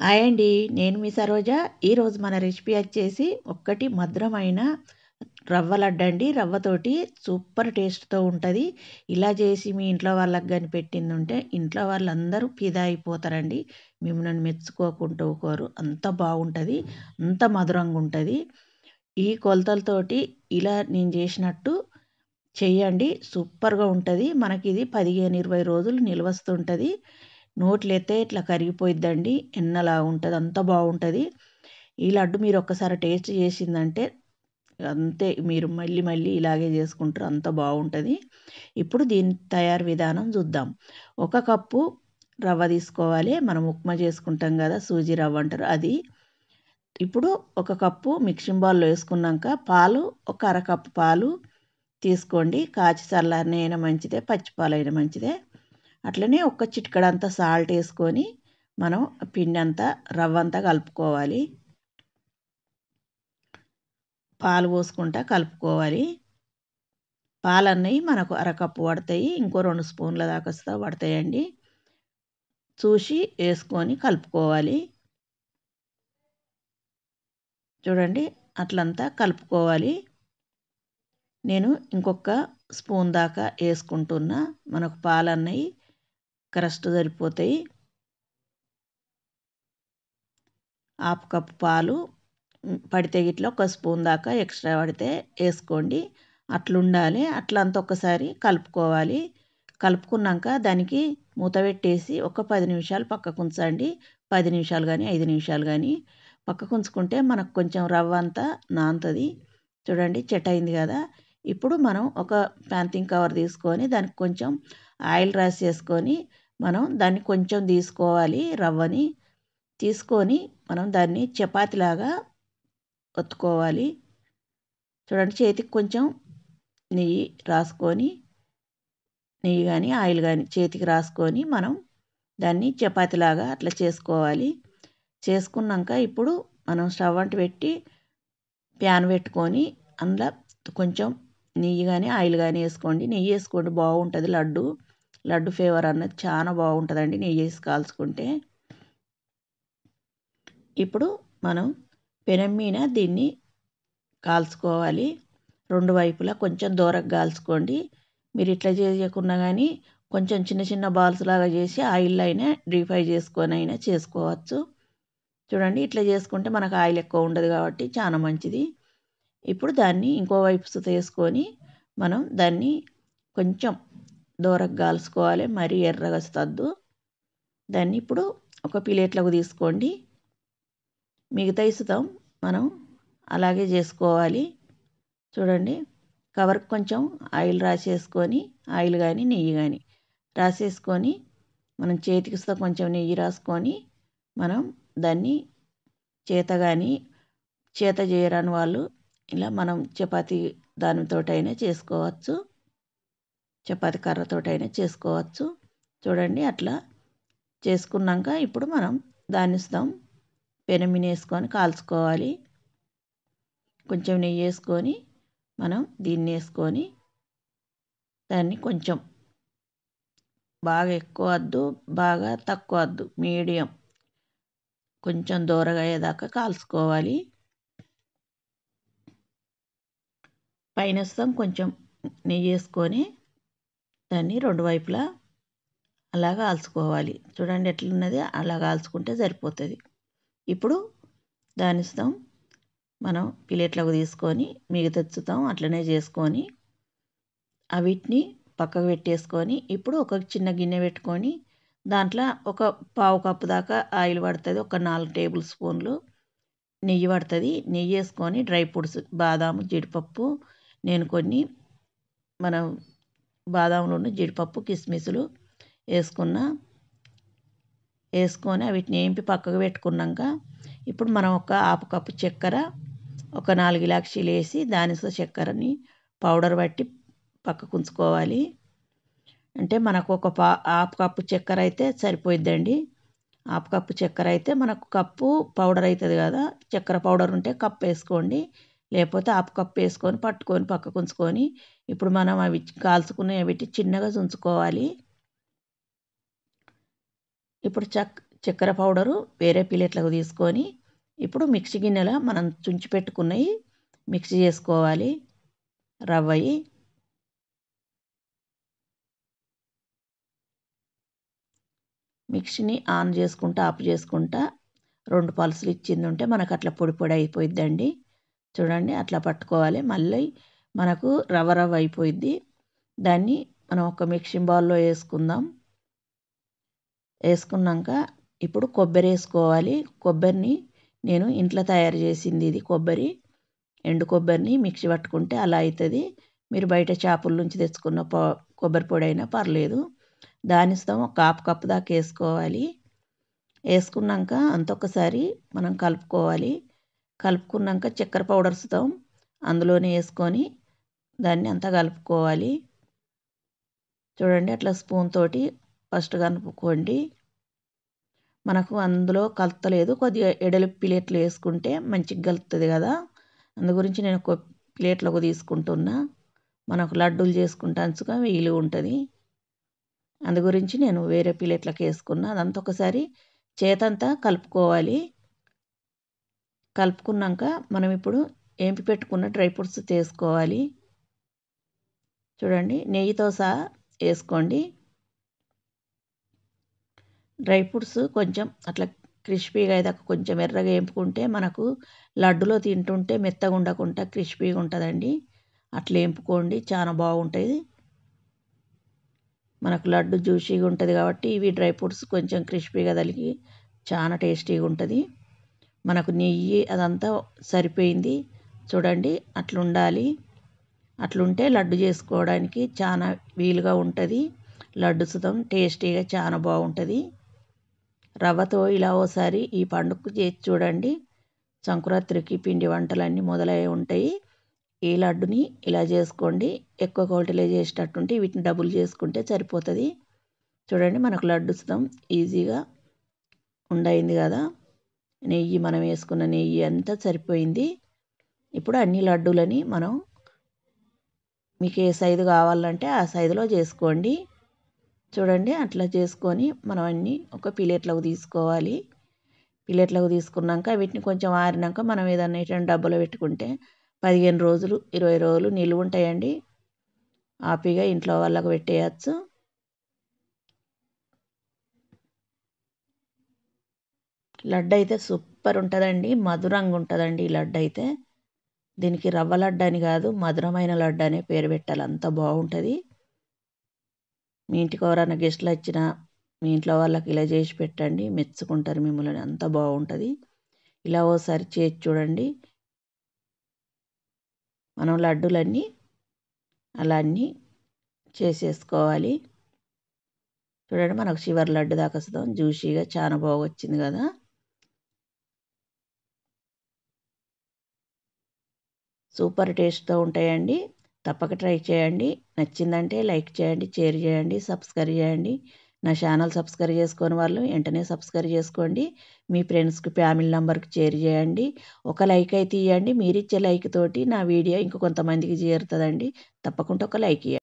Hi అండి. నేను మీ సరోజ. ఈరోజు మన రెసిపీ వచ్చేసి ఒక్కటి మధురమైన రవ్వ లడ్డండి. రవ్వతోటి సూపర్ టేస్ట్‌తో ఉంటది. ఇలా చేసి మీ ఇంట్లో వాళ్ళకి గాని పెట్టిందుంటే ఇంట్లో వాళ్ళందరూ ఫిదా అయిపోతారండి. మిమ్మల్ని మెచ్చుకోకుండా ఊకోరు. అంత బాగుంటది. అంత మధురంగా ఉంటది. ఈ కొలతలతోటి ఇలా నేను చేసినట్టు చెయ్యండి. సూపర్‌గా ఉంటది. మనకిది 15, 20 రోజులు నిలవస్తుంటది. నోట్లెత్తే ఇట్లా కరిగిపోయిద్దండి. ఎన్నలా ఉంటది. అంత బాగుంటది. ఈ లడ్డు మీరు ఒక్కసారి టేస్ట్ చేసిందంటే అంతే, మీరు మళ్ళీ మళ్ళీ ఇలాగే చేసుకుంటారు. అంత బాగుంటది. ఇప్పుడు దీని తయారు విధానం చూద్దాం. 1 కప్పు రవ్వ తీసుకోవాలి. మనం ఉప్మా చేసుకుంటాం కదా! సూజీ రవ్వ అంటారు అది. ఇప్పుడు 1 కప్పు మిక్సింగ్ బౌల్‌లో వేసుకున్నాక పాలు ఒక అరకప్పు పాలు తీసుకోండి. కాచి చల్లారినయైనా మంచిదే, పచ్చి పాలైనా మంచిదే. అట్లనే ఒక చిటికెడంతా సాల్ట్ వేసుకొని మనం పిండి అంతా రవ్వంతా కలుపుకోవాలి. పాలు పోసుకుంటా కలుపుకోవాలి. పాలన్నయి మనకు అరకప్పు పడతాయి. ఇంకో 2 స్పూన్ల దాకా పడతాయండి. చూసి వేసుకొని కలుపుకోవాలి. చూడండి, అట్లంతా కలుపుకోవాలి. నేను ఇంకొక స్పూన్ దాకా వేసుకుంటున్నా. మనకు పాలన్నయి కరెక్ట్ సరిపోతాయి. హాఫ్ కప్ పాలు పడితే గిట్ల ఒక స్పూన్ దాకా ఎక్స్ట్రా పడితే వేసుకోండి. అట్లుండాలి. అట్లంతా ఒకసారి కలుపుకోవాలి. కలుపుకున్నాక దానికి మూత పెట్టేసి ఒక 10 నిమిషాలు పక్కకుంచండి. 10 నిమిషాలు కానీ 5 నిమిషాలు కానీ పక్కకుంచుకుంటే మనకు కొంచెం రవ్వ అంతా నానుతుంది. చూడండి, చెట్ అయింది కదా! ఇప్పుడు మనం ఒక ప్యాంతింగ్ కవర్ తీసుకొని దానికి కొంచెం ఆయిల్ రాసేసుకొని మనం దాన్ని కొంచెం తీసుకోవాలి. రవ్వని తీసుకొని మనం దాన్ని చపాతీలాగా ఒత్తుకోవాలి. చూడండి, చేతికి కొంచెం నెయ్యి రాసుకొని, నెయ్యి కానీ ఆయిల్ కానీ చేతికి రాసుకొని మనం దాన్ని చపాతీలాగా అట్లా చేసుకోవాలి. చేసుకున్నాక ఇప్పుడు మనం స్టవ్ అంటు పెట్టి ప్యాన్ పెట్టుకొని అందులో కొంచెం నెయ్యి కానీ ఆయిల్ కానీ వేసుకోండి. నెయ్యి వేసుకోండి, బాగుంటుంది లడ్డు. లడ్డు ఫ్లేవర్ అన్నది చాలా బాగుంటుందండి నెయ్యి వేసి కాల్చుకుంటే. ఇప్పుడు మనం పెనం మీద దీన్ని కాల్చుకోవాలి. 2 వైపులా కొంచెం దూరంగా కాల్చుకోండి. మీరు ఇట్లా చేయకున్నా కానీ కొంచెం చిన్న చిన్న బాల్స్ లాగా చేసి ఆయిల్లో అయినా డీప్ ఫ్రై చేసుకొని అయినా చేసుకోవచ్చు. చూడండి, ఇట్లా చేసుకుంటే మనకు ఆయిల్ ఎక్కువ ఉండదు కాబట్టి చాలా మంచిది. ఇప్పుడు దాన్ని ఇంకో వైపు వేసుకొని మనం దాన్ని కొంచెం దూరంగా కాల్చుకోవాలి. మరీ ఎర్రగా వస్తద్దు. దాన్ని ఇప్పుడు ఒక ప్లేట్లోకి తీసుకోండి. మిగతా ఇస్తాం మనం అలాగే చేసుకోవాలి. చూడండి, కవర్కి కొంచెం ఆయిల్ రాసేసుకొని, ఆయిల్ కానీ నెయ్యి కానీ రాసేసుకొని మనం చేతికి కొంచెం నెయ్యి రాసుకొని మనం దాన్ని చేత చేయరాని వాళ్ళు ఇలా మనం చపాతీ దానితోటైనా చేసుకోవచ్చు. చపాతీ కర్రతోటైనా చేసుకోవచ్చు. చూడండి, అట్లా చేసుకున్నాక ఇప్పుడు మనం దాన్ని పెనం మీద వేసుకొని కాల్చుకోవాలి. కొంచెం నెయ్యి వేసుకొని మనం దీన్ని వేసుకొని దాన్ని కొంచెం బాగా ఎక్కువ వద్దు, బాగా తక్కువ వద్దు, మీడియం కొంచెం దూరగా అయ్యేదాకా కాల్చుకోవాలి. పైన కొంచెం నెయ్యి వేసుకొని దాన్ని 2 వైపులా అలా కాల్చుకోవాలి. చూడండి ఎట్లున్నది, అలా కాల్చుకుంటే సరిపోతుంది. ఇప్పుడు దాన్ని మనం ప్లేట్లోకి తీసుకొని మిగతా అట్లనే చేసుకొని వీటిని పక్కకు పెట్టేసుకొని ఇప్పుడు ఒక చిన్న గిన్నె పెట్టుకొని దాంట్లో ఒక పావు కప్పు దాకా ఆయిల్ పడుతుంది. ఒక 4 టేబుల్ స్పూన్లు నెయ్యి పడుతుంది. నెయ్యి వేసుకొని డ్రై ఫ్రూట్స్ బాదాము, జీడిపప్పు, నేను కొన్ని మనం బాదాములను జీడిపప్పు కిస్మిస్లు వేసుకొని వీటిని ఏంపి పక్కకు పెట్టుకున్నాక ఇప్పుడు మనం ఒక హాఫ్ కప్పు చక్కెర, ఒక 4 ఇలాచీలు వేసి దానితో చక్కెరని పౌడర్ పట్టి పక్కకు ఉంచుకోవాలి. అంటే మనకు ఒక హాఫ్ కప్పు చక్కెర అయితే సరిపోయిద్దండి. హాఫ్ కప్పు చక్కెర అయితే మనకు కప్పు పౌడర్ అవుతుంది కదా! చక్కెర పౌడర్ ఉంటే కప్పు వేసుకోండి. లేకపోతే హాఫ్ కప్పు వేసుకొని పట్టుకొని పక్కకు ఉంచుకొని ఇప్పుడు మనం అవి కాల్చుకునే చిన్నగా చుంచుకోవాలి. ఇప్పుడు చక్కెర పౌడరు వేరే ప్లేట్లకు తీసుకొని ఇప్పుడు మిక్సీ గిన్నెలో మనం తుంచి పెట్టుకున్నవి మిక్సీ చేసుకోవాలి. రవ్వయి మిక్సీని ఆన్ చేసుకుంటా ఆఫ్ చేసుకుంటా 2 పల్సులు ఇచ్చిందుంటే మనకు అట్లా పొడి పొడి అయిపోయిద్దండి. చూడండి అట్లా పట్టుకోవాలి. మళ్ళీ మనకు రవ్వ రవ్వ అయిపోయిద్ది. దాన్ని మనం ఒక మిక్సింగ్ బౌల్లో వేసుకుందాం. వేసుకున్నాక ఇప్పుడు కొబ్బరి వేసుకోవాలి. కొబ్బరిని నేను ఇంట్లో తయారు చేసింది ఇది కొబ్బరి. ఎండు కొబ్బరిని మిక్సీ పట్టుకుంటే అలా అవుతుంది. మీరు బయట షాపుల నుంచి తెచ్చుకున్న కొబ్బరి పొడి అయినా పర్లేదు. దాని ఇస్తాం ఒక హాఫ్ కప్ దాకా వేసుకోవాలి. వేసుకున్నాక అంతొకసారి మనం కలుపుకోవాలి. కలుపుకున్నాక చక్కెర పౌడర్ ఇస్తాం అందులోనే వేసుకొని దాన్ని అంతా కలుపుకోవాలి. చూడండి అట్లా స్పూన్ తోటి ఫస్ట్ కలుపుకోండి. మనకు అందులో కలతలేదు, కొద్దిగా ఎడలిపి ప్లేట్లు వేసుకుంటే మంచిగా కలుపుతుంది కదా. అందు గురించి నేను ఒక ప్లేట్లోకి తీసుకుంటున్నా. మనకు లడ్డూలు చేసుకుంటానుగా వీలు ఉంటుంది. అందు గురించి నేను వేరే ప్లేట్లోకి వేసుకున్నా. అదంతా ఒకసారి చేతంతా కలుపుకోవాలి. కలుపుకున్నాక మనం ఇప్పుడు ఏంపి పెట్టుకున్న డ్రై ఫ్రూట్స్ తీసుకోవాలి. చూడండి నెయ్యితో సహా వేసుకోండి. డ్రై ఫ్రూట్స్ కొంచెం అట్లా క్రిస్పీగా అయ్యాక కొంచెం ఎర్రగా వేపుకుంటే మనకు లడ్డులో తింటుంటే మెత్తగా ఉండకుండా క్రిస్పీగా ఉంటుందండి. అట్లా వేపుకోండి, చాలా బాగుంటుంది. మనకు లడ్డు జ్యూసీగా ఉంటుంది కాబట్టి ఇవి డ్రై ఫ్రూట్స్ కొంచెం క్రిస్పీగా తగిలి చాలా టేస్టీగా ఉంటుంది. మనకు నెయ్యి అదంతా సరిపోయింది. చూడండి అట్లా ఉండాలి. అట్లుంటే లడ్డు చేసుకోవడానికి చాలా వీలుగా ఉంటుంది. లడ్డు సుతం టేస్టీగా చాలా బాగుంటుంది. రవ్వతో ఇలా ఓసారి ఈ పండుగకు చేసి చూడండి. సంక్రాంతికి పిండి వంటలన్నీ మొదలై ఉంటాయి. ఈ లడ్డుని ఇలా చేసుకోండి. ఎక్కువ క్వాంటిటీలో చేసేటట్టుంటే వీటిని డబుల్ చేసుకుంటే సరిపోతుంది. చూడండి మనకు లడ్డు సుతం ఈజీగా ఉండయింది కదా. నెయ్యి మనం వేసుకున్న నెయ్యి అంతా సరిపోయింది. ఇప్పుడు అన్ని లడ్డూలని మనం మీకు ఏ సైజు కావాలంటే ఆ సైజులో చేసుకోండి. చూడండి అట్లా చేసుకొని మనం అన్నీ ఒక ప్లేట్లోకి తీసుకోవాలి. ప్లేట్లోకి తీసుకున్నాక వీటిని కొంచెం ఆరినాక మనం ఏదన్నా ఇటువంటి డబ్బాలో పెట్టుకుంటే 15 రోజులు 20 రోజులు నిలువ ఉంటాయండి. హ్యాపీగా ఇంట్లో వాళ్ళకు పెట్టేయచ్చు. లడ్డు అయితే సూపర్ ఉంటుందండి. మధురంగా ఉంటుందండి ఈ లడ్డు అయితే. దీనికి రవ్వ లడ్డు అని కాదు, మధురమైన లడ్డు అనే పేరు పెట్టాలి, అంత బాగుంటుంది. మీ ఇంటికి ఎవరైనా గెస్ట్లు వచ్చినా మీ ఇంట్లో వాళ్ళకి ఇలా చేసి పెట్టండి, మెచ్చుకుంటారు మిమ్మల్ని, అంత బాగుంటుంది. ఇలా ఓసారి చేసి చూడండి. మనం లడ్డూలన్నీ అలా అన్నీ చేసేసుకోవాలి. చూడండి మనకు చివరి లడ్డు దాకా వస్తాం, జ్యూసీగా చాలా బాగా వచ్చింది కదా. సూపర్ టేస్ట్తో ఉంటాయండి. తప్పక ట్రై చేయండి. నచ్చిందంటే లైక్ చేయండి, షేర్ చేయండి, సబ్స్క్రైబ్ చేయండి. నా ఛానల్ సబ్స్క్రైబ్ చేసుకొని వాళ్ళు వెంటనే సబ్స్క్రైబ్ చేసుకోండి. మీ ఫ్రెండ్స్కి ఫ్యామిలీ మెంబర్కి షేర్ చేయండి. ఒక లైక్ అయితే ఇవ్వండి. మీరు ఇచ్చే లైక్ తోటి నా వీడియో ఇంక కొంతమందికి చేరుతుందండి. తప్పకుండా ఒక లైక్ ఇవ్వండి.